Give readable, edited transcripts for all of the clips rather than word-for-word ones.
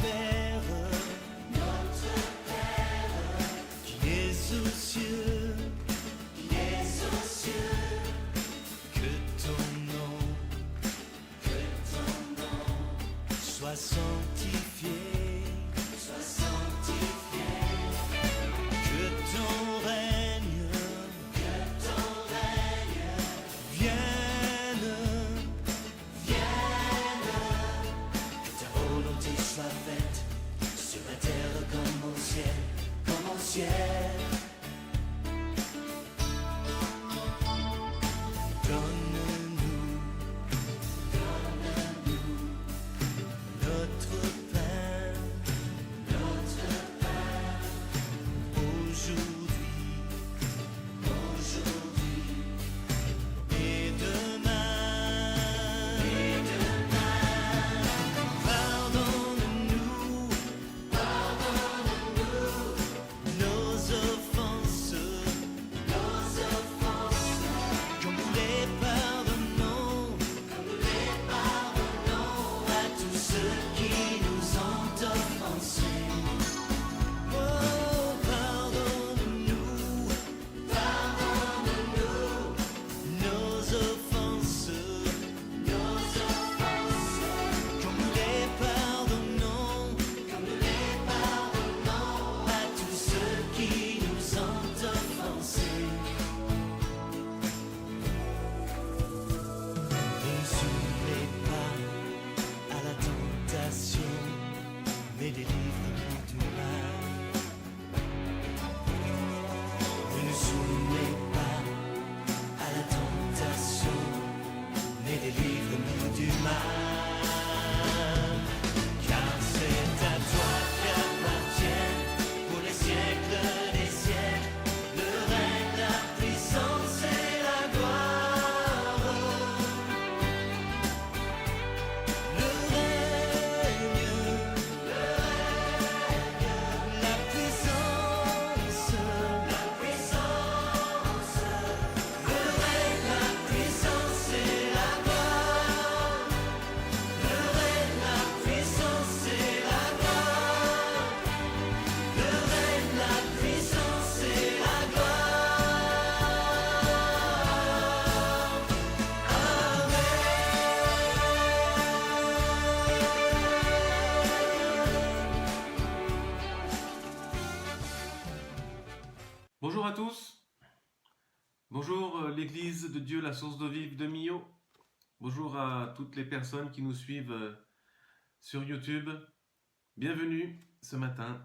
Père, qui es aux cieux, que ton nom soit sanctifié, que ton règne vienne, que ta volonté soit faite sur la terre comme au ciel, Donne-nous notre pain aujourd'hui et demain. Pardonne-nous nos offenses, comme nous les pardonnons à tous ceux qui nous ont offensés. Oh, pardonne-nous nos offenses, comme nous les pardonnons à tous ceux qui nous ont offensés. Ne nous soumets pas à la tentation, mais délivre-nous du mal. Ne nous soumets pas à la tentation, mais délivre-nous du mal. Car c'est à toi qu'appartiennent pour les siècles des siècles le règne, la puissance et la gloire. Le règne, la puissance, le règne, la puissance et la gloire. Le règne, la puissance et la gloire. Le règne, la puissance et la gloire. Bonjour à tous, bonjour l'Église de Dieu, la source d'eau vive de Millau, bonjour à toutes les personnes qui nous suivent sur YouTube, bienvenue ce matin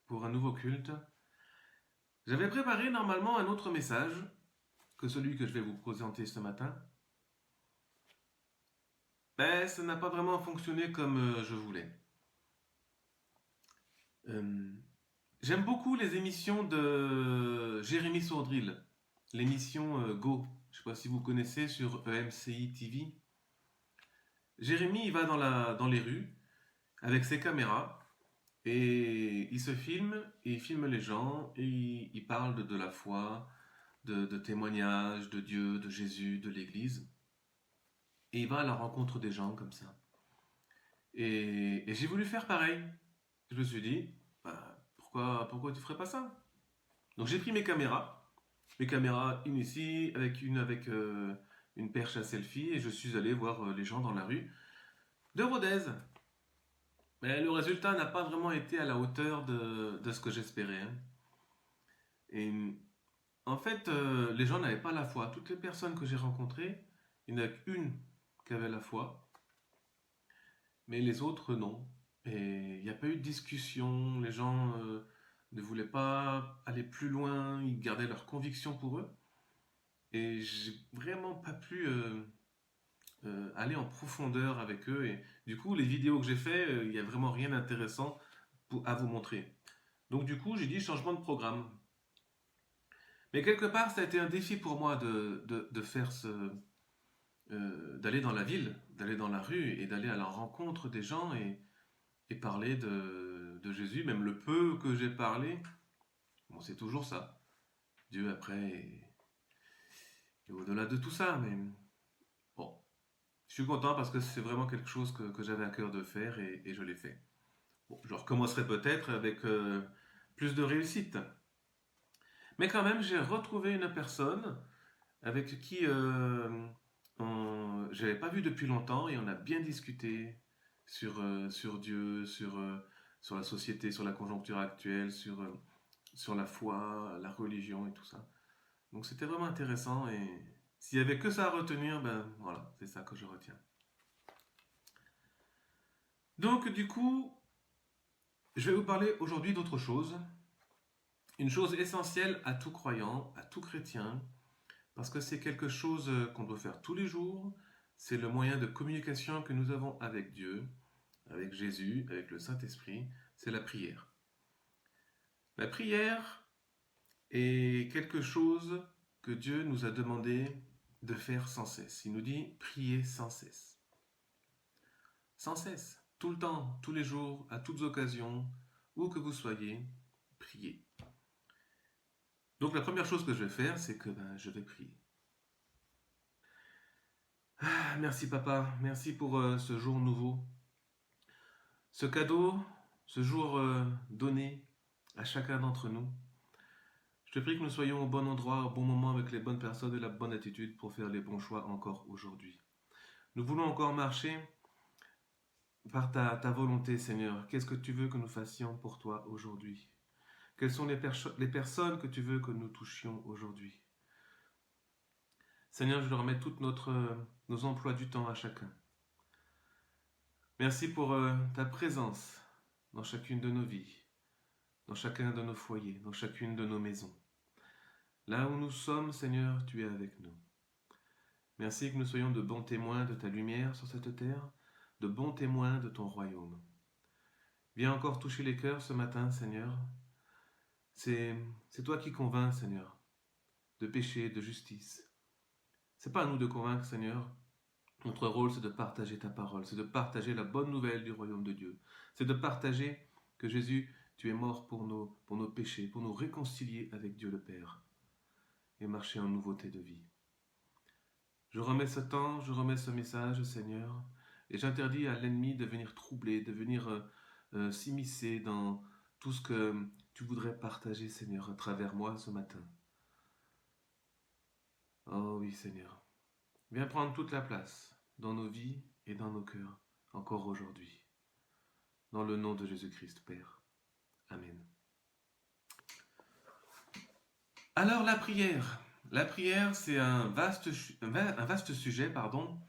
pour un nouveau culte. J'avais préparé normalement un autre message que celui que je vais vous présenter ce matin, mais ça n'a pas vraiment fonctionné comme je voulais. J'aime beaucoup les émissions de Jérémy Sourdril, l'émission Go. Je ne sais pas si vous connaissez sur EMCI TV. Jérémy, il va dans les rues avec ses caméras et il se filme et il filme les gens et il parle de la foi, de témoignages, de Dieu, de Jésus, de l'Église. Et il va à la rencontre des gens comme ça. Et j'ai voulu faire pareil. Je me suis dit, pourquoi tu ferais pas ça? Donc j'ai pris mes caméras, une ici, avec une perche à selfie, et je suis allé voir les gens dans la rue de Rodez. Mais le résultat n'a pas vraiment été à la hauteur de ce que j'espérais, hein. Et en fait, les gens n'avaient pas la foi. Toutes les personnes que j'ai rencontrées, il n'y en a qu'une qui avait la foi, mais les autres non. Et il n'y a pas eu de discussion, les gens ne voulaient pas aller plus loin, ils gardaient leurs convictions pour eux. Et j'ai vraiment pas pu aller en profondeur avec eux. Et du coup, les vidéos que j'ai fait, il n'y a vraiment rien d'intéressant à vous montrer. Donc du coup, j'ai dit changement de programme. Mais quelque part, ça a été un défi pour moi de faire d'aller dans la ville, d'aller dans la rue et d'aller à la rencontre des gens et parler de Jésus. Même le peu que j'ai parlé, bon, c'est toujours ça. Dieu après et au-delà de tout ça, mais bon, je suis content parce que c'est vraiment quelque chose que j'avais à cœur de faire et je l'ai fait. Bon, je recommencerai peut-être avec plus de réussite. Mais quand même, j'ai retrouvé une personne avec qui je n'avais pas vu depuis longtemps et on a bien discuté sur Dieu, sur la société, sur la conjoncture actuelle, sur la foi, la religion et tout ça. Donc c'était vraiment intéressant et s'il y avait que ça à retenir, ben voilà, c'est ça que je retiens. Donc du coup, je vais vous parler aujourd'hui d'autre chose. Une chose essentielle à tout croyant, à tout chrétien, parce que c'est quelque chose qu'on doit faire tous les jours. C'est le moyen de communication que nous avons avec Dieu, avec Jésus, avec le Saint-Esprit. C'est la prière. La prière est quelque chose que Dieu nous a demandé de faire sans cesse. Il nous dit priez sans cesse. Sans cesse, tout le temps, tous les jours, à toutes occasions, où que vous soyez, priez. Donc la première chose que je vais faire, c'est que je vais prier. Ah, merci papa, merci pour ce jour nouveau, ce cadeau, ce jour donné à chacun d'entre nous. Je te prie que nous soyons au bon endroit, au bon moment, avec les bonnes personnes et la bonne attitude pour faire les bons choix encore aujourd'hui. Nous voulons encore marcher par ta volonté, Seigneur. Qu'est-ce que tu veux que nous fassions pour toi aujourd'hui? Quelles sont les personnes que tu veux que nous touchions aujourd'hui? Seigneur, je leur remets tous nos emplois du temps à chacun. Merci pour ta présence dans chacune de nos vies, dans chacun de nos foyers, dans chacune de nos maisons. Là où nous sommes, Seigneur, tu es avec nous. Merci que nous soyons de bons témoins de ta lumière sur cette terre, de bons témoins de ton royaume. Viens encore toucher les cœurs ce matin, Seigneur. C'est toi qui convaincs, Seigneur, de péché, de justice. C'est pas à nous de convaincre, Seigneur. Notre rôle, c'est de partager ta parole, c'est de partager la bonne nouvelle du royaume de Dieu. C'est de partager que Jésus, tu es mort pour nos péchés, pour nous réconcilier avec Dieu le Père et marcher en nouveauté de vie. Je remets ce temps, je remets ce message, Seigneur, et j'interdis à l'ennemi de venir troubler, de venir s'immiscer dans tout ce que tu voudrais partager, Seigneur, à travers moi ce matin. Oh oui, Seigneur. Viens prendre toute la place dans nos vies et dans nos cœurs, encore aujourd'hui. Dans le nom de Jésus-Christ, Père. Amen. Alors la prière. La prière, c'est un vaste sujet, pardon.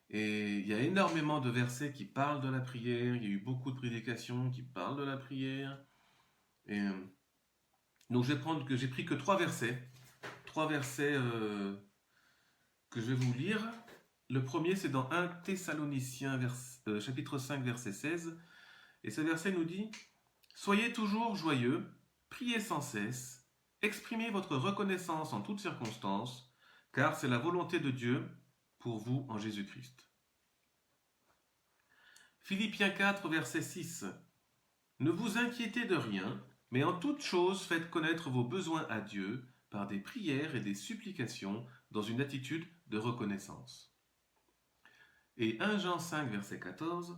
Et il y a énormément de versets qui parlent de la prière. Il y a eu beaucoup de prédications qui parlent de la prière. Et donc j'ai pris que 3 versets. 3 versets que je vais vous lire. Le premier, c'est dans 1 Thessaloniciens, chapitre 5, verset 16. Et ce verset nous dit « Soyez toujours joyeux, priez sans cesse, exprimez votre reconnaissance en toutes circonstances, car c'est la volonté de Dieu pour vous en Jésus-Christ. » Philippiens 4, verset 6. « Ne vous inquiétez de rien, mais en toute chose faites connaître vos besoins à Dieu par des prières et des supplications dans une attitude de reconnaissance. » Et 1 Jean 5, verset 14.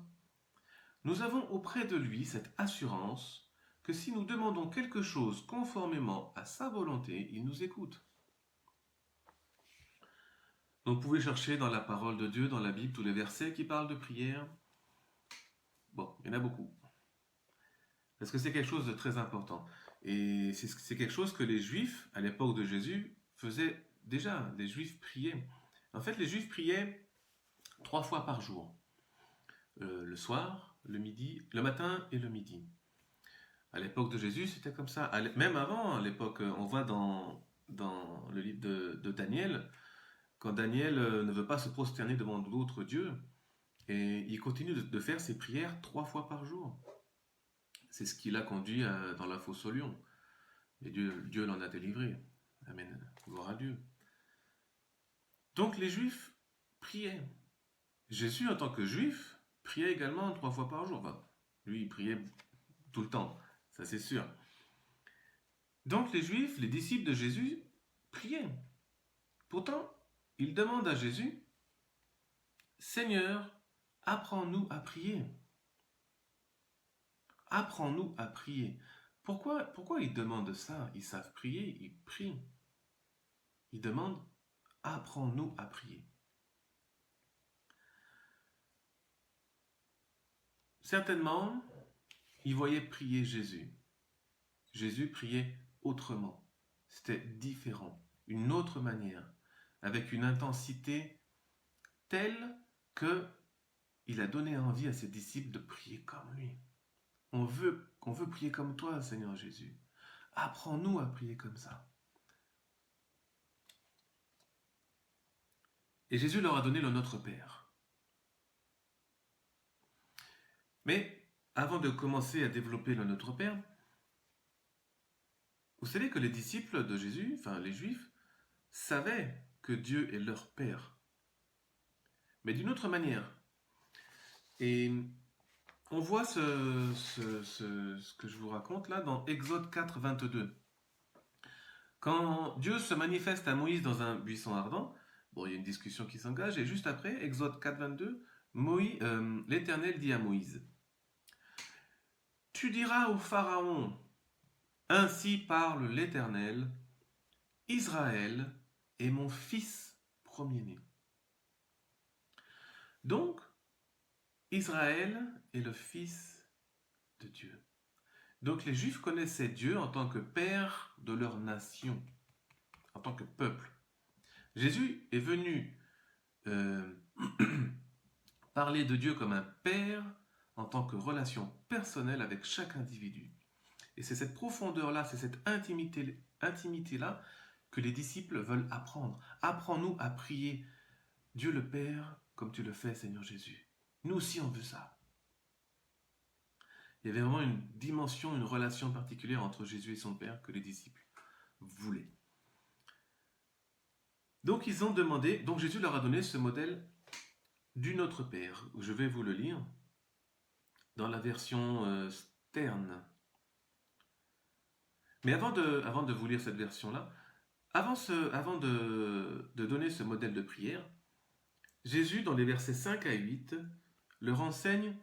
« Nous avons auprès de lui cette assurance que si nous demandons quelque chose conformément à sa volonté, il nous écoute. » Donc vous pouvez chercher dans la parole de Dieu, dans la Bible, tous les versets qui parlent de prière. Bon, il y en a beaucoup. Parce que c'est quelque chose de très important. Et c'est quelque chose que les Juifs, à l'époque de Jésus, faisaient déjà. Les Juifs priaient. En fait, les Juifs priaient 3 fois par jour. Le soir, le midi, le matin et le midi. À l'époque de Jésus, c'était comme ça. Même avant, à l'époque, on voit dans le livre de Daniel, quand Daniel ne veut pas se prosterner devant d'autres dieux, et il continue de faire ses prières 3 fois par jour. C'est ce qui l'a conduit dans la fosse au lion. Mais Dieu l'en a délivré. Amen. Gloire à Dieu. Donc les Juifs priaient. Jésus, en tant que Juif, priait également 3 fois par jour. Enfin, lui, il priait tout le temps. Ça, c'est sûr. Donc les Juifs, les disciples de Jésus, priaient. Pourtant, ils demandent à Jésus, « Seigneur, apprends-nous à prier. » apprends-nous à prier. Pourquoi ils demandent ça? Ils savent prier, ils prient. Ils demandent, apprends-nous à prier. Certainement, ils voyaient prier Jésus. Jésus priait autrement. C'était différent, une autre manière, avec une intensité telle que il a donné envie à ses disciples de prier comme lui. On veut prier comme toi, Seigneur Jésus. Apprends-nous à prier comme ça. Et Jésus leur a donné le Notre Père. Mais avant de commencer à développer le Notre Père, vous savez que les disciples de Jésus, enfin les Juifs, savaient que Dieu est leur Père. Mais d'une autre manière. Et on voit ce que je vous raconte là dans Exode 4, 22. Quand Dieu se manifeste à Moïse dans un buisson ardent, bon, il y a une discussion qui s'engage, et juste après, Exode 4, 22, l'Éternel dit à Moïse, « Tu diras au Pharaon, ainsi parle l'Éternel, Israël est mon fils premier-né. » Donc, Israël est le fils de Dieu. Donc les Juifs connaissaient Dieu en tant que père de leur nation, en tant que peuple. Jésus est venu parler de Dieu comme un père en tant que relation personnelle avec chaque individu. Et c'est cette profondeur-là, c'est cette intimité-là que les disciples veulent apprendre. Apprends-nous à prier Dieu le Père comme tu le fais, Seigneur Jésus. Nous aussi, on veut ça. Il y avait vraiment une dimension, une relation particulière entre Jésus et son Père que les disciples voulaient. Donc ils ont demandé, donc Jésus leur a donné ce modèle du Notre Père. Je vais vous le lire dans la version Stern. Mais avant de vous lire cette version-là, avant de donner ce modèle de prière, Jésus, dans les versets 5 à 8, leur enseigne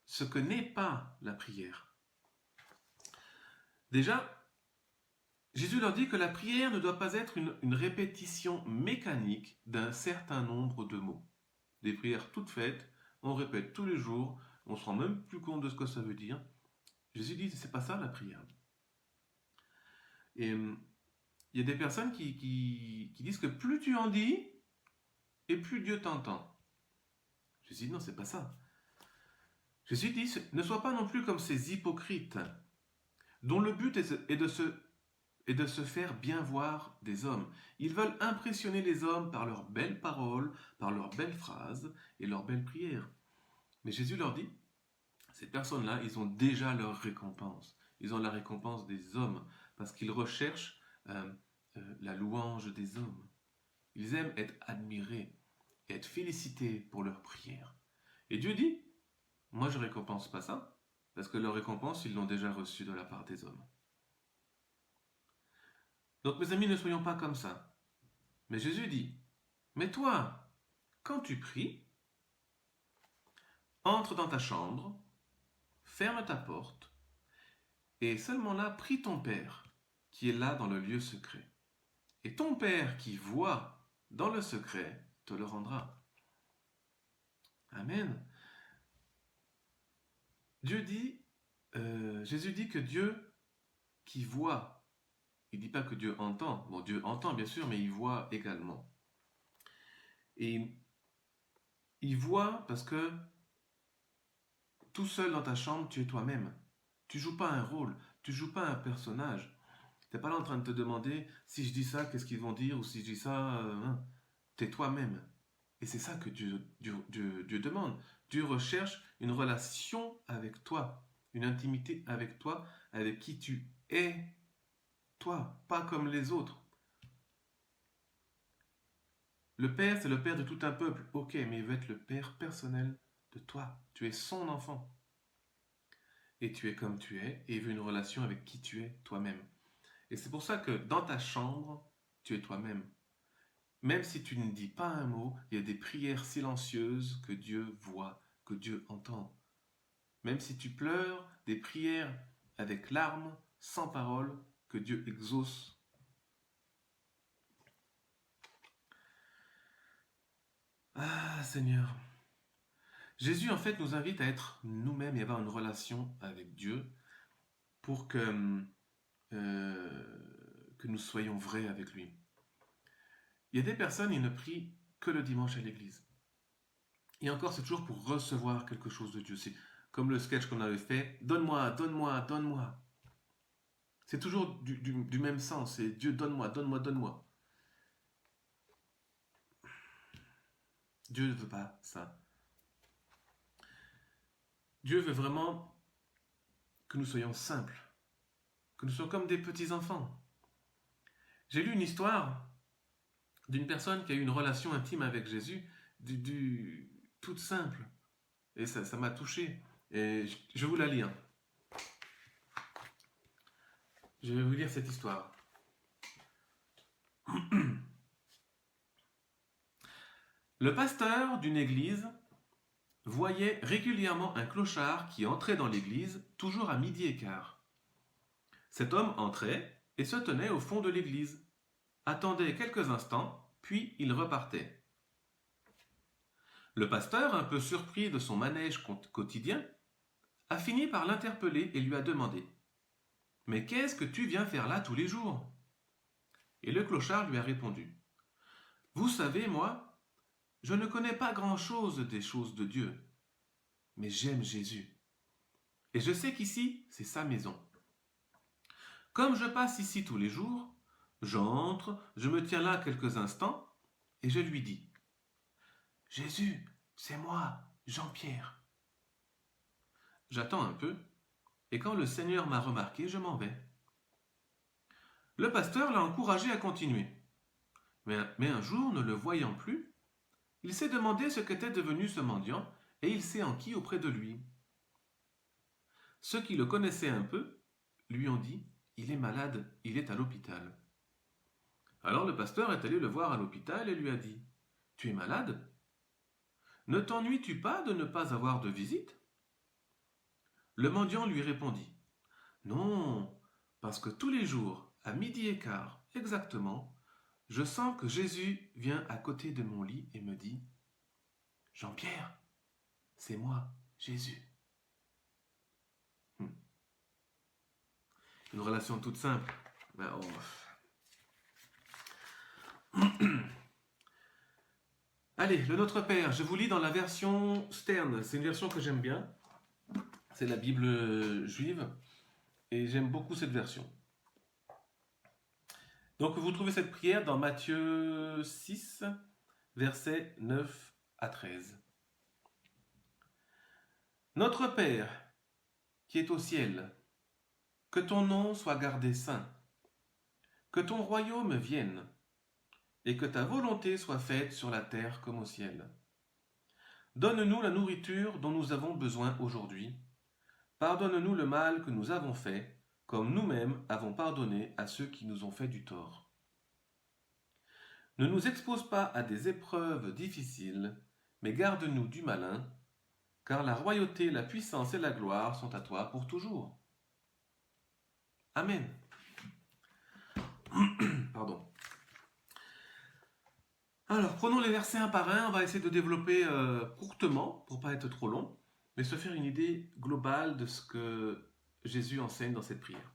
ce que n'est pas la prière. Déjà, Jésus leur dit que la prière ne doit pas être une répétition mécanique d'un certain nombre de mots. Des prières toutes faites, on répète tous les jours, on ne se rend même plus compte de ce que ça veut dire. Jésus dit, c'est pas ça la prière. Et il y a des personnes qui disent que plus tu en dis, et plus Dieu t'entend. Jésus dit, non, c'est pas ça. Jésus dit, ne sois pas non plus comme ces hypocrites, dont le but est de se faire bien voir des hommes. Ils veulent impressionner les hommes par leurs belles paroles, par leurs belles phrases et leurs belles prières. Mais Jésus leur dit, ces personnes-là, ils ont déjà leur récompense. Ils ont la récompense des hommes, parce qu'ils recherchent la louange des hommes. Ils aiment être admirés et être félicités pour leurs prières. Et Dieu dit, moi je ne récompense pas ça, parce que leur récompense, ils l'ont déjà reçue de la part des hommes. Donc mes amis, ne soyons pas comme ça. Mais Jésus dit, mais toi, quand tu pries, entre dans ta chambre, ferme ta porte, et seulement là, prie ton Père, qui est là dans le lieu secret. Et ton Père qui voit dans le secret te le rendra. Amen. Jésus dit que Dieu qui voit, il ne dit pas que Dieu entend. Bon, Dieu entend bien sûr, mais il voit également. Et il voit parce que tout seul dans ta chambre, tu es toi-même. Tu ne joues pas un rôle, tu ne joues pas un personnage. Tu n'es pas là en train de te demander si je dis ça, qu'est-ce qu'ils vont dire, ou si je dis ça, tu es toi-même. Et c'est ça que Dieu demande. Dieu recherche une relation avec toi, une intimité avec toi, avec qui tu es, toi, pas comme les autres. Le Père, c'est le Père de tout un peuple, ok, mais il veut être le Père personnel de toi. Tu es son enfant. Et tu es comme tu es, et il veut une relation avec qui tu es, toi-même. Et c'est pour ça que dans ta chambre, tu es toi-même. Même si tu ne dis pas un mot, il y a des prières silencieuses que Dieu voit, que Dieu entend. même si tu pleures, des prières avec larmes, sans parole, que Dieu exauce. Ah Seigneur. Jésus en fait nous invite à être nous-mêmes et avoir une relation avec Dieu pour que nous soyons vrais avec lui. Il y a des personnes, ils ne prient que le dimanche à l'église. Et encore, c'est toujours pour recevoir quelque chose de Dieu. C'est comme le sketch qu'on avait fait, donne-moi, donne-moi, donne-moi. C'est toujours du même sens, c'est Dieu, donne-moi, donne-moi, donne-moi. Dieu ne veut pas ça. Dieu veut vraiment que nous soyons simples, que nous soyons comme des petits-enfants. J'ai lu une histoire d'une personne qui a eu une relation intime avec Jésus, toute simple. Et ça m'a touché. Et je vais vous la lire. Je vais vous lire cette histoire. Le pasteur d'une église voyait régulièrement un clochard qui entrait dans l'église, toujours à 12h15. Cet homme entrait et se tenait au fond de l'église, attendait quelques instants, puis il repartait. Le pasteur, un peu surpris de son manège quotidien, a fini par l'interpeller et lui a demandé « Mais qu'est-ce que tu viens faire là tous les jours ?» Et le clochard lui a répondu « Vous savez, moi, je ne connais pas grand-chose des choses de Dieu, mais j'aime Jésus. Et je sais qu'ici, c'est sa maison. Comme je passe ici tous les jours, j'entre, je me tiens là quelques instants, et je lui dis « Jésus, c'est moi, Jean-Pierre. » J'attends un peu, et quand le Seigneur m'a remarqué, je m'en vais. Le pasteur l'a encouragé à continuer. Mais un jour, ne le voyant plus, il s'est demandé ce qu'était devenu ce mendiant, et il s'est enquis auprès de lui. Ceux qui le connaissaient un peu lui ont dit « Il est malade, il est à l'hôpital. » Alors le pasteur est allé le voir à l'hôpital et lui a dit « Tu es malade ? Ne t'ennuies-tu pas de ne pas avoir de visite ?» Le mendiant lui répondit « Non, parce que tous les jours, à 12h15 exactement, je sens que Jésus vient à côté de mon lit et me dit « Jean-Pierre, c'est moi, Jésus. » Une relation toute simple. Ben, Allez, le Notre Père, je vous lis dans la version Stern. C'est une version que j'aime bien. C'est la Bible juive. Et j'aime beaucoup cette version. Donc vous trouvez cette prière dans Matthieu 6, versets 9 à 13. Notre Père, qui est au ciel, que ton nom soit gardé saint, que ton royaume vienne, et que ta volonté soit faite sur la terre comme au ciel. Donne-nous la nourriture dont nous avons besoin aujourd'hui. Pardonne-nous le mal que nous avons fait, comme nous-mêmes avons pardonné à ceux qui nous ont fait du tort. Ne nous expose pas à des épreuves difficiles, mais garde-nous du malin, car la royauté, la puissance et la gloire sont à toi pour toujours. Amen. Pardon. Alors, prenons les versets un par un. On va essayer de développer courtement, pour ne pas être trop long, mais se faire une idée globale de ce que Jésus enseigne dans cette prière.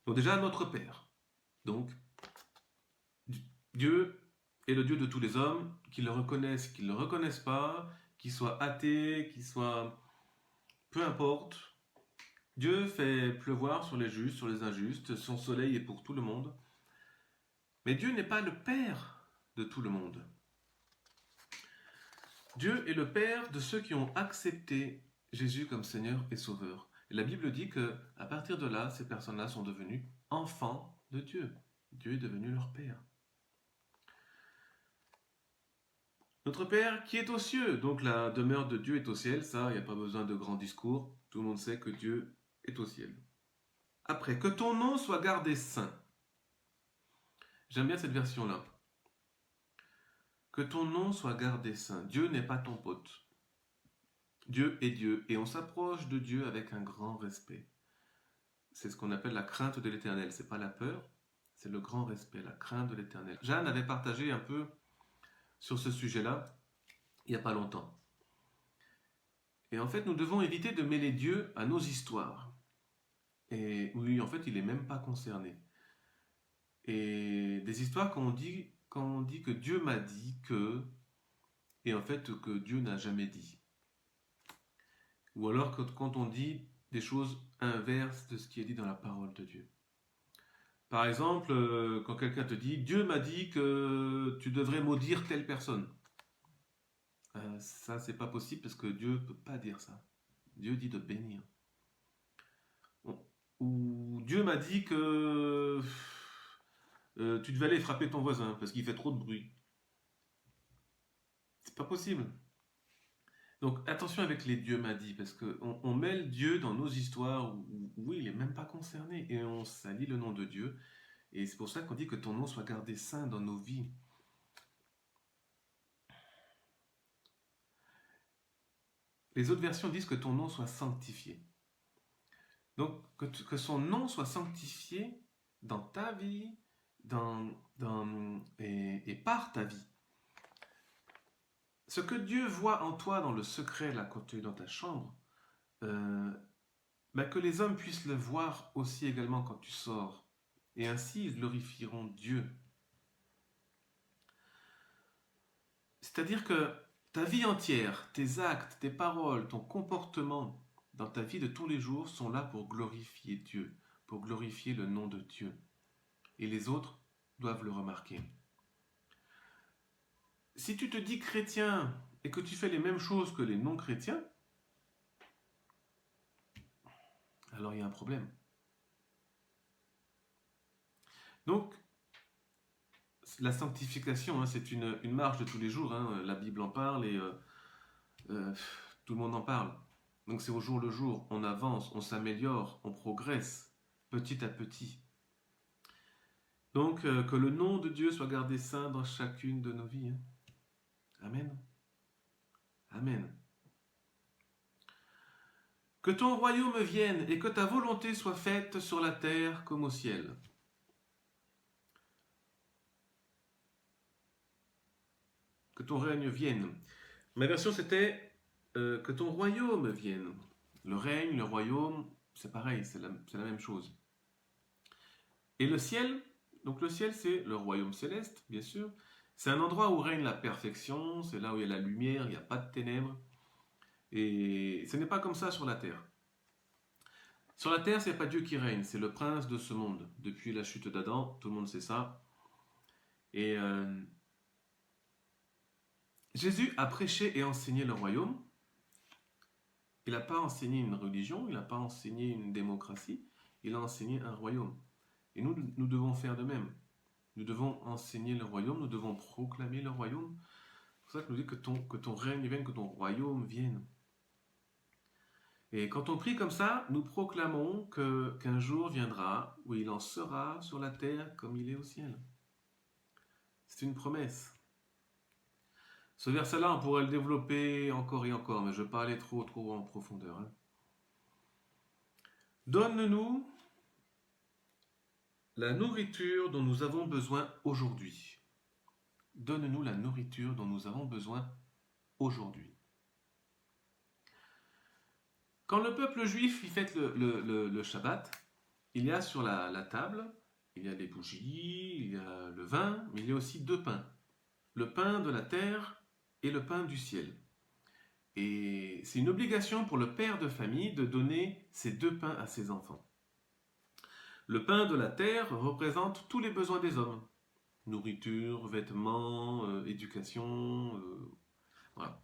Donc déjà, notre Père. Donc, Dieu est le Dieu de tous les hommes, qu'ils le reconnaissent, qu'ils ne le reconnaissent pas, qu'ils soient athées, qu'ils soient... Peu importe. Dieu fait pleuvoir sur les justes, sur les injustes, son soleil est pour tout le monde. Mais Dieu n'est pas le Père de tout le monde. Dieu est le Père de ceux qui ont accepté Jésus comme Seigneur et Sauveur. Et la Bible dit qu'à partir de là, ces personnes-là sont devenues enfants de Dieu. Dieu est devenu leur Père. Notre Père qui est aux cieux, donc la demeure de Dieu est au ciel, ça, il n'y a pas besoin de grands discours, tout le monde sait que Dieu est au ciel. Après, que ton nom soit gardé saint. J'aime bien cette version-là. Que ton nom soit gardé saint. Dieu n'est pas ton pote. Dieu est Dieu et on s'approche de Dieu avec un grand respect. C'est ce qu'on appelle la crainte de l'Éternel. C'est pas la peur, c'est le grand respect, la crainte de l'Éternel. Jeanne avait partagé un peu sur ce sujet-là il n'y a pas longtemps. Et en fait, nous devons éviter de mêler Dieu à nos histoires. Et oui, en fait, il n'est même pas concerné. Et des histoires quand on dit que Dieu m'a dit que, et en fait que Dieu n'a jamais dit. Ou alors quand on dit des choses inverses de ce qui est dit dans la parole de Dieu. Par exemple, quand quelqu'un te dit Dieu m'a dit que tu devrais maudire telle personne. Ça, c'est pas possible parce que Dieu ne peut pas dire ça. Dieu dit de bénir. Ou Dieu m'a dit que tu devais aller frapper ton voisin parce qu'il fait trop de bruit. C'est pas possible. Donc attention avec les Dieu m'a dit, parce qu'on mêle Dieu dans nos histoires où il n'est même pas concerné, et on salit le nom de Dieu, et c'est pour ça qu'on dit que ton nom soit gardé saint dans nos vies. Les autres versions disent que ton nom soit sanctifié. Donc que son nom soit sanctifié dans ta vie et par ta vie. Ce que Dieu voit en toi dans le secret, là, quand tu es dans ta chambre, que les hommes puissent le voir aussi également quand tu sors. Et ainsi, ils glorifieront Dieu. C'est-à-dire que ta vie entière, tes actes, tes paroles, ton comportement dans ta vie de tous les jours sont là pour glorifier Dieu, pour glorifier le nom de Dieu. Et les autres doivent le remarquer. Si tu te dis chrétien et que tu fais les mêmes choses que les non-chrétiens, alors il y a un problème. Donc, la sanctification, c'est une marche de tous les jours. La Bible en parle et tout le monde en parle. Donc c'est au jour le jour. On avance, on s'améliore, on progresse petit à petit. Donc que le nom de Dieu soit gardé saint dans chacune de nos vies. Amen. Amen. Que ton royaume vienne et que ta volonté soit faite sur la terre comme au ciel. Que ton règne vienne. Ma version c'était que ton royaume vienne. Le règne, le royaume, c'est pareil, c'est la même chose. Et le ciel, donc le ciel c'est le royaume céleste, bien sûr. C'est un endroit où règne la perfection, c'est là où il y a la lumière, il n'y a pas de ténèbres. Et ce n'est pas comme ça sur la terre. Sur la terre, ce n'est pas Dieu qui règne, c'est le prince de ce monde. Depuis la chute d'Adam, tout le monde sait ça. Et Jésus a prêché et enseigné le royaume. Il n'a pas enseigné une religion, il n'a pas enseigné une démocratie, il a enseigné un royaume. Et nous devons faire de même. Nous devons enseigner le royaume, nous devons proclamer le royaume. C'est pour ça que nous dit que ton règne vienne, que ton royaume vienne. Et quand on prie comme ça, nous proclamons qu'un jour viendra où il en sera sur la terre comme il est au ciel. C'est une promesse. Ce verset-là, on pourrait le développer encore et encore, mais je ne vais pas aller trop en profondeur. Donne-nous la nourriture dont nous avons besoin aujourd'hui. Donne-nous la nourriture dont nous avons besoin aujourd'hui. Quand le peuple juif fête le Shabbat, il y a sur la table, il y a des bougies, il y a le vin, mais il y a aussi deux pains. Le pain de la terre et le pain du ciel. Et c'est une obligation pour le père de famille de donner ces deux pains à ses enfants. Le pain de la terre représente tous les besoins des hommes. Nourriture, vêtements, éducation, voilà.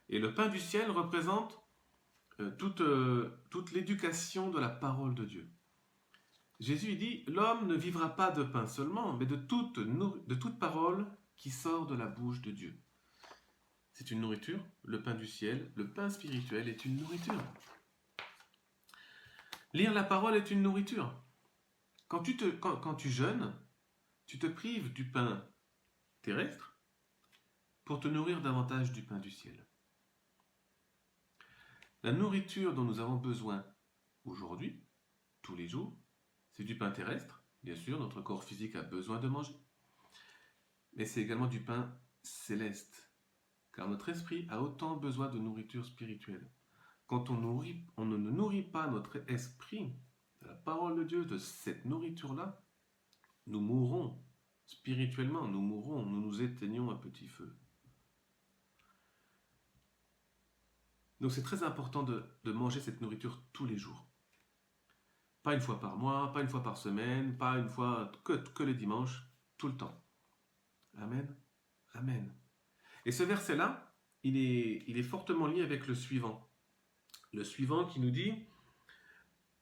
Et le pain du ciel représente toute l'éducation de la parole de Dieu. Jésus dit, l'homme ne vivra pas de pain seulement, mais de toute parole qui sort de la bouche de Dieu. C'est une nourriture, le pain du ciel, le pain spirituel est une nourriture. Lire la parole est une nourriture. Quand tu jeûnes, tu te prives du pain terrestre pour te nourrir davantage du pain du ciel. La nourriture dont nous avons besoin aujourd'hui, tous les jours, c'est du pain terrestre. Bien sûr, notre corps physique a besoin de manger. Mais c'est également du pain céleste. Car notre esprit a autant besoin de nourriture spirituelle. Quand on ne nourrit pas notre esprit de la parole de Dieu, de cette nourriture-là, nous mourrons spirituellement, nous mourrons, nous nous éteignons à petit feu. Donc c'est très important de manger cette nourriture tous les jours. Pas une fois par mois, pas une fois par semaine, pas une fois que le dimanche, tout le temps. Amen. Amen. Et ce verset-là, il est fortement lié avec le suivant. Le suivant qui nous dit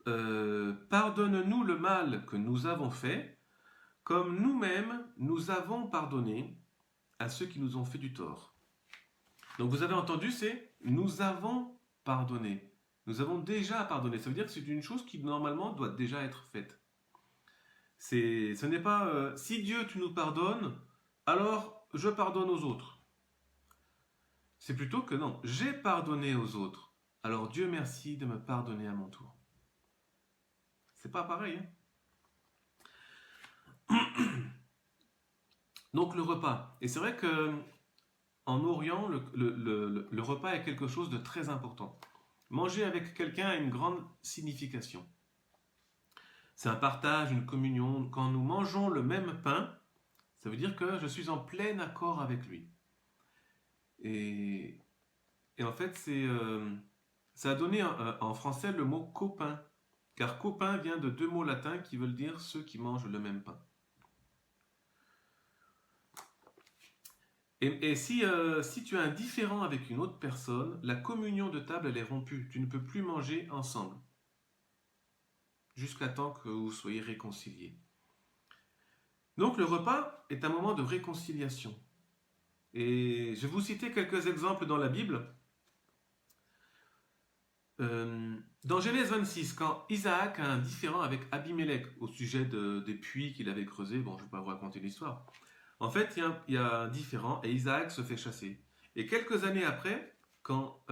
pardonne-nous le mal que nous avons fait, comme nous-mêmes nous avons pardonné à ceux qui nous ont fait du tort. Donc vous avez entendu, c'est nous avons pardonné. Nous avons déjà pardonné. Ça veut dire que c'est une chose qui normalement doit déjà être faite. Ce n'est pas si Dieu tu nous pardonnes, alors je pardonne aux autres. C'est plutôt que non, j'ai pardonné aux autres. Alors Dieu merci de me pardonner à mon tour. C'est pas pareil. Hein. Donc le repas. Et c'est vrai que en Orient, le repas est quelque chose de très important. Manger avec quelqu'un a une grande signification. C'est un partage, une communion. Quand nous mangeons le même pain, ça veut dire que je suis en plein accord avec lui. Et en fait, ça a donné en français le mot copain. Car copain vient de deux mots latins qui veulent dire ceux qui mangent le même pain. Et si tu es indifférent avec une autre personne, la communion de table elle est rompue. Tu ne peux plus manger ensemble. Jusqu'à temps que vous soyez réconciliés. Donc le repas est un moment de réconciliation. Et je vais vous citer quelques exemples dans la Bible. Dans Genèse 26, quand Isaac a un différend avec Abimelech au sujet des puits qu'il avait creusés, bon, je ne vais pas vous raconter l'histoire. En fait, il y a un différend et Isaac se fait chasser. Et quelques années après, quand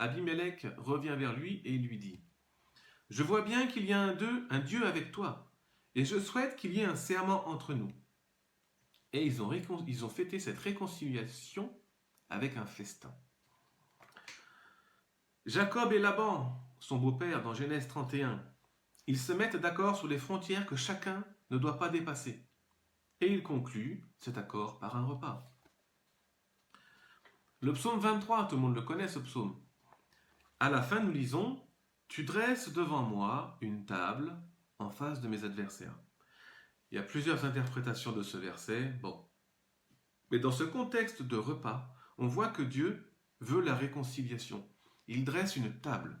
Abimelech revient vers lui et il lui dit « Je vois bien qu'il y a un Dieu avec toi, et je souhaite qu'il y ait un serment entre nous. » Et ils ont fêté cette réconciliation avec un festin. Jacob et Laban, son beau-père, dans Genèse 31, ils se mettent d'accord sur les frontières que chacun ne doit pas dépasser. Et ils concluent cet accord par un repas. Le psaume 23, tout le monde le connaît ce psaume. À la fin, nous lisons « Tu dresses devant moi une table en face de mes adversaires ». Il y a plusieurs interprétations de ce verset. Bon. Mais dans ce contexte de repas, on voit que Dieu veut la réconciliation. Il dresse une table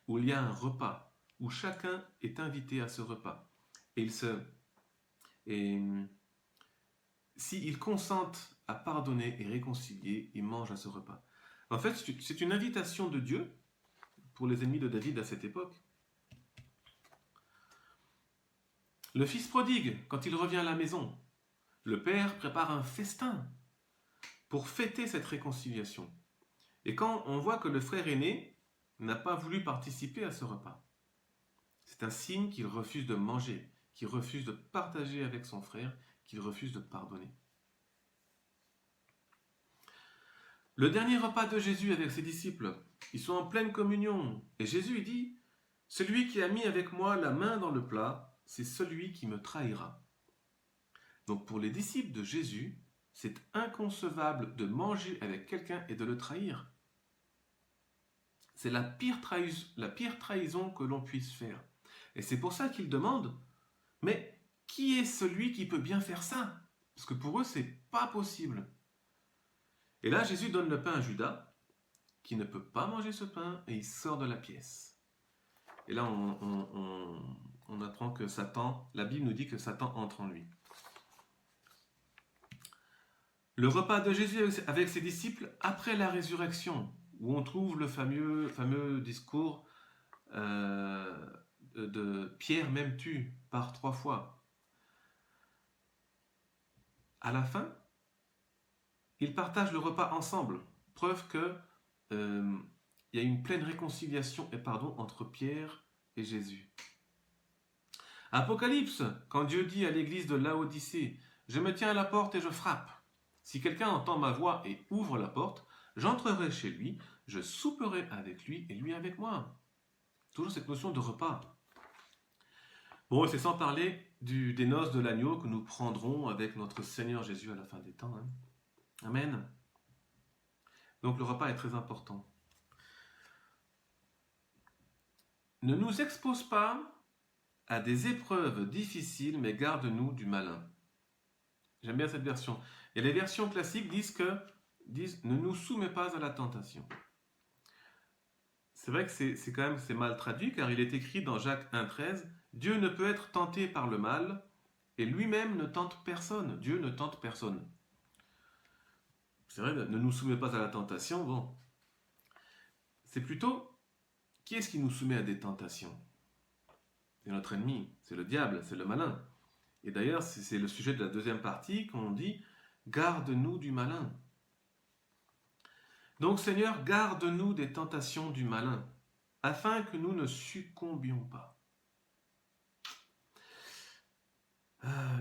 où il y a un repas, où chacun est invité à ce repas. Et s'ils consentent à pardonner et réconcilier, ils mangent à ce repas. En fait, c'est une invitation de Dieu pour les ennemis de David à cette époque. Le fils prodigue, quand il revient à la maison, le père prépare un festin pour fêter cette réconciliation. Et quand on voit que le frère aîné n'a pas voulu participer à ce repas, c'est un signe qu'il refuse de manger, qu'il refuse de partager avec son frère, qu'il refuse de pardonner. Le dernier repas de Jésus avec ses disciples, ils sont en pleine communion. Et Jésus dit, « Celui qui a mis avec moi la main dans le plat, c'est celui qui me trahira. » Donc pour les disciples de Jésus, c'est inconcevable de manger avec quelqu'un et de le trahir. C'est la pire trahison que l'on puisse faire. Et c'est pour ça qu'ils demandent, mais qui est celui qui peut bien faire ça? Parce que pour eux, c'est pas possible. Et là, Jésus donne le pain à Judas, qui ne peut pas manger ce pain, et il sort de la pièce. Et là, on apprend que Satan, la Bible nous dit que Satan entre en lui. Le repas de Jésus avec ses disciples après la résurrection, où on trouve le fameux discours de Pierre m'aimes-tu par 3 fois. À la fin, ils partagent le repas ensemble, preuve que il y a une pleine réconciliation et pardon entre Pierre et Jésus. Apocalypse, quand Dieu dit à l'église de Laodicée, « Je me tiens à la porte et je frappe. Si quelqu'un entend ma voix et ouvre la porte, j'entrerai chez lui, je souperai avec lui et lui avec moi. » Toujours cette notion de repas. Bon, c'est sans parler des noces de l'agneau que nous prendrons avec notre Seigneur Jésus à la fin des temps. Hein. Amen. Donc le repas est très important. Ne nous expose pas à des épreuves difficiles, mais garde-nous du malin. J'aime bien cette version. Et les versions classiques disent ne nous soumets pas à la tentation. C'est vrai que c'est quand même c'est mal traduit, car il est écrit dans Jacques 1,13, Dieu ne peut être tenté par le mal, et lui-même ne tente personne. Dieu ne tente personne. C'est vrai, ne nous soumets pas à la tentation, bon. C'est plutôt, qui est-ce qui nous soumet à des tentations? C'est notre ennemi, c'est le diable, c'est le malin. Et d'ailleurs, c'est le sujet de la deuxième partie qu'on dit « Garde-nous du malin ». Donc Seigneur, garde-nous des tentations du malin, afin que nous ne succombions pas.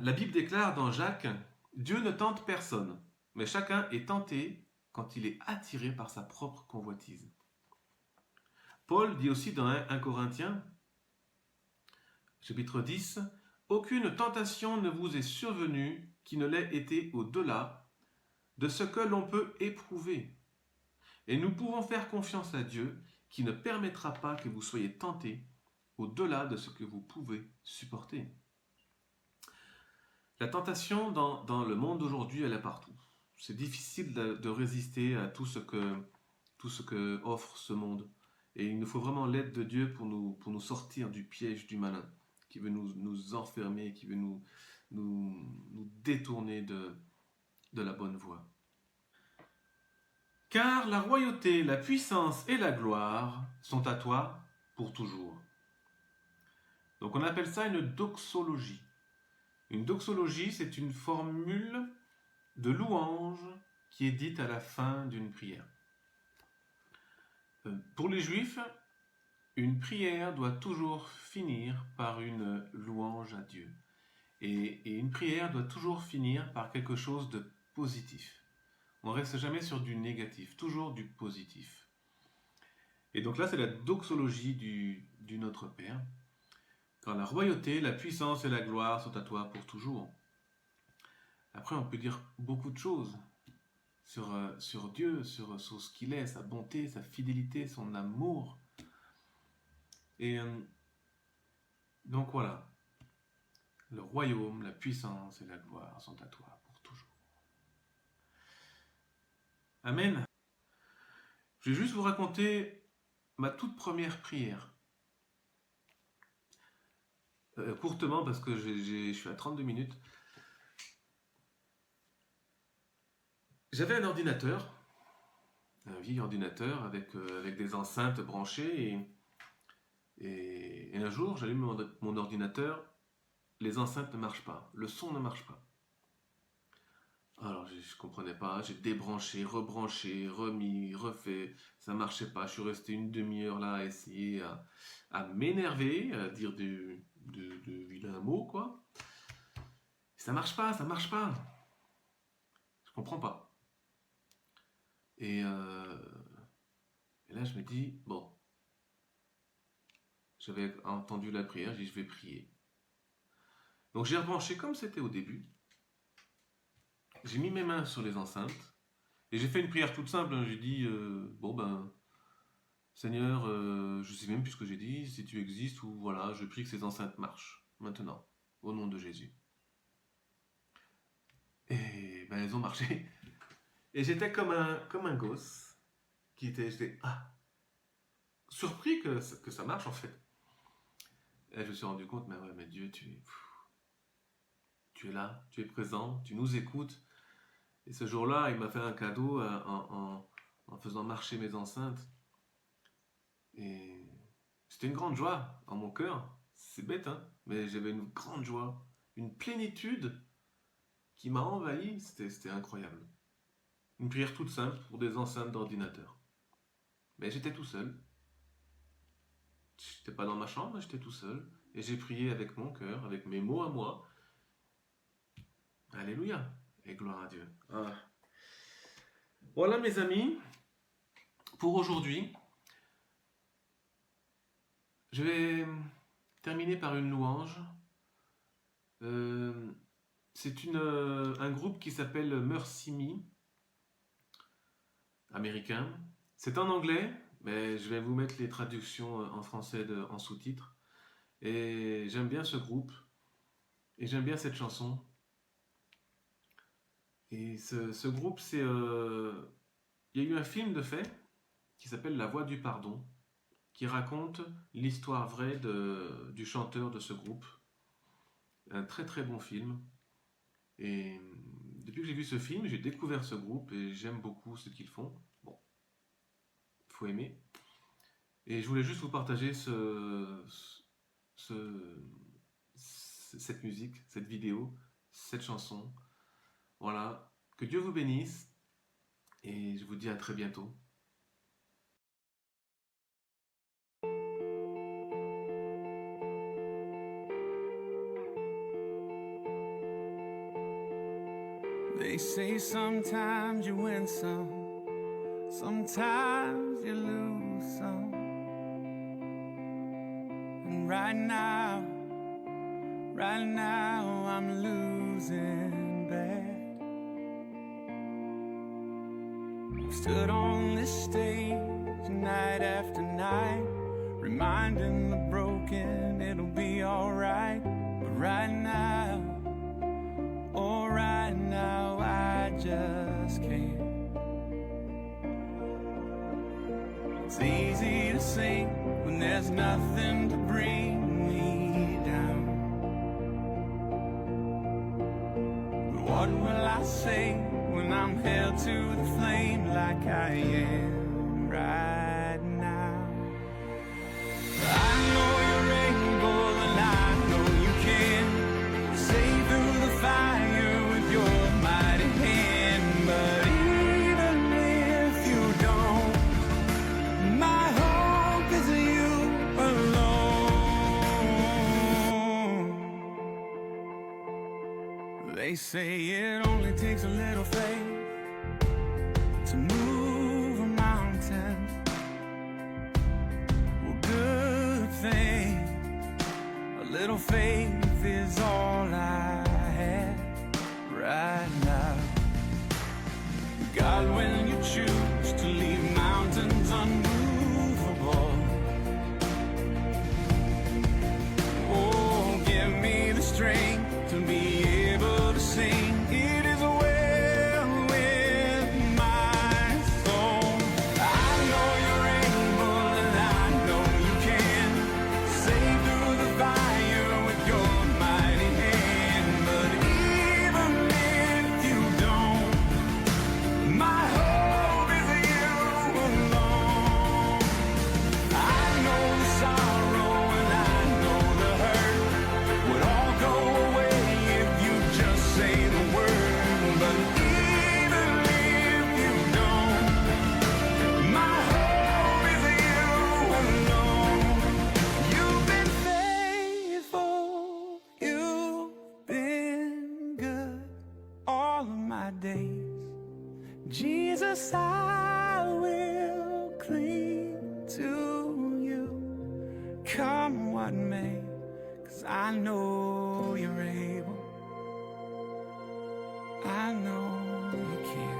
La Bible déclare dans Jacques « Dieu ne tente personne, mais chacun est tenté quand il est attiré par sa propre convoitise. » Paul dit aussi dans 1 Corinthiens, chapitre 10, « Aucune tentation ne vous est survenue qui ne l'ait été au-delà de ce que l'on peut éprouver. Et nous pouvons faire confiance à Dieu qui ne permettra pas que vous soyez tentés au-delà de ce que vous pouvez supporter. » La tentation dans le monde d'aujourd'hui, elle est partout. C'est difficile de résister à tout ce que offre ce monde. Et il nous faut vraiment l'aide de Dieu pour nous sortir du piège du malin, qui veut nous enfermer, qui veut nous détourner de la bonne voie. Car la royauté, la puissance et la gloire sont à toi pour toujours. Donc on appelle ça une doxologie. Une doxologie, c'est une formule de louange qui est dite à la fin d'une prière. Pour les Juifs, une prière doit toujours finir par une louange à Dieu. Et une prière doit toujours finir par quelque chose de positif. On ne reste jamais sur du négatif, toujours du positif. Et donc là, c'est la doxologie du Notre Père. Car la royauté, la puissance et la gloire sont à toi pour toujours. Après, on peut dire beaucoup de choses sur Dieu, sur ce qu'il est, sa bonté, sa fidélité, son amour. Et donc voilà, le royaume, la puissance et la gloire sont à toi pour toujours. Amen. Je vais juste vous raconter ma toute première prière. Courtement, parce que je suis à 32 minutes. J'avais un ordinateur, un vieil ordinateur avec des enceintes branchées, et un jour, j'allume mon ordinateur, les enceintes ne marchent pas, le son ne marche pas. Alors, je ne comprenais pas, j'ai débranché, rebranché, remis, refait, ça ne marchait pas. Je suis resté une demi-heure là à essayer à m'énerver, à dire de vilains mots, quoi. Ça marche pas, ça marche pas. Je comprends pas. Et là, je me dis, bon, j'avais entendu la prière, j'ai dit, je vais prier. Donc, j'ai rebranché comme c'était au début. J'ai mis mes mains sur les enceintes et j'ai fait une prière toute simple. J'ai dit, Seigneur, je sais même plus ce que j'ai dit, si tu existes, ou voilà, je prie que ces enceintes marchent maintenant, au nom de Jésus. Et elles ont marché. Et j'étais comme un gosse j'étais surpris que ça marche en fait. Et je me suis rendu compte, mais Dieu, tu es là, tu es présent, tu nous écoutes. Et ce jour-là, il m'a fait un cadeau en faisant marcher mes enceintes. Et c'était une grande joie en mon cœur. C'est bête, hein, mais j'avais une grande joie, une plénitude qui m'a envahi. C'était incroyable. Une prière toute simple pour des enceintes d'ordinateur. Mais j'étais tout seul. J'étais pas dans ma chambre, j'étais tout seul. Et j'ai prié avec mon cœur, avec mes mots à moi. Alléluia. Et gloire à Dieu. Ah. Voilà mes amis, pour aujourd'hui. Je vais terminer par une louange. C'est un groupe qui s'appelle Mercy Me, américain. C'est en anglais, mais je vais vous mettre les traductions en français en sous-titres. Et j'aime bien ce groupe, et j'aime bien cette chanson. Et ce groupe, il y a eu un film de fait qui s'appelle La Voix du Pardon, qui raconte l'histoire vraie du chanteur de ce groupe. Un très très bon film. Et depuis que j'ai vu ce film, j'ai découvert ce groupe et j'aime beaucoup ce qu'ils font. Bon, il faut aimer. Et je voulais juste vous partager cette musique, cette vidéo, cette chanson. Voilà, que Dieu vous bénisse et je vous dis à très bientôt. They say sometimes you win some, sometimes you lose some. And right now I'm losing bad. I've stood on this stage night after night, reminding the broken it'll be alright. But right now, oh right now I just can't. It's easy to sing when there's nothing to bring me down. But what will I say when I'm held to the flame like I am right now? I know you're able and I know you can save through the fire with your mighty hand. But even if you don't, my hope is you alone. They say it only takes a little faith to move a mountain. Well, good thing, a little faith is all I have right now. God, when you choose to leave mountains unmovable, oh, give me the strength to be able to sing. It is well with my soul. I know you're able and I know you can save through the fire with your mighty hand. But even if you don't, my hope is you alone. I know the sorrow and I know the hurt would all go away if you just say the word. But even if you don't, my hope is you alone. You've been faithful, you've been good all of my days. Jesus, I will cling to you, come what may, 'cause I know you're able, I know you can.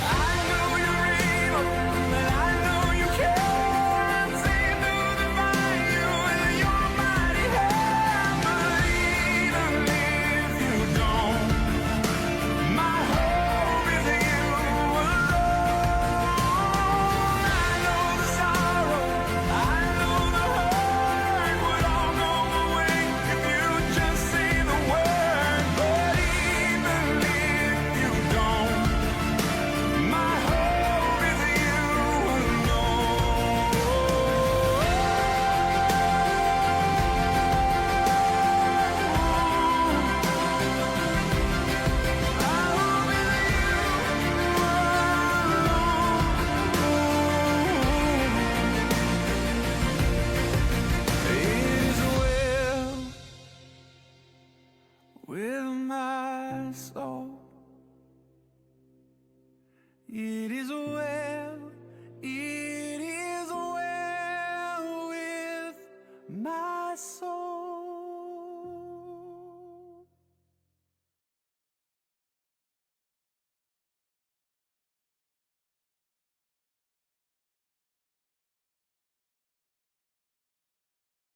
I know you're able, and I know you can save through the fire with your mighty hand. But even if you don't, my hope is you alone. I know the sorrow, I know the hurt would all go away if you just say the word. It is well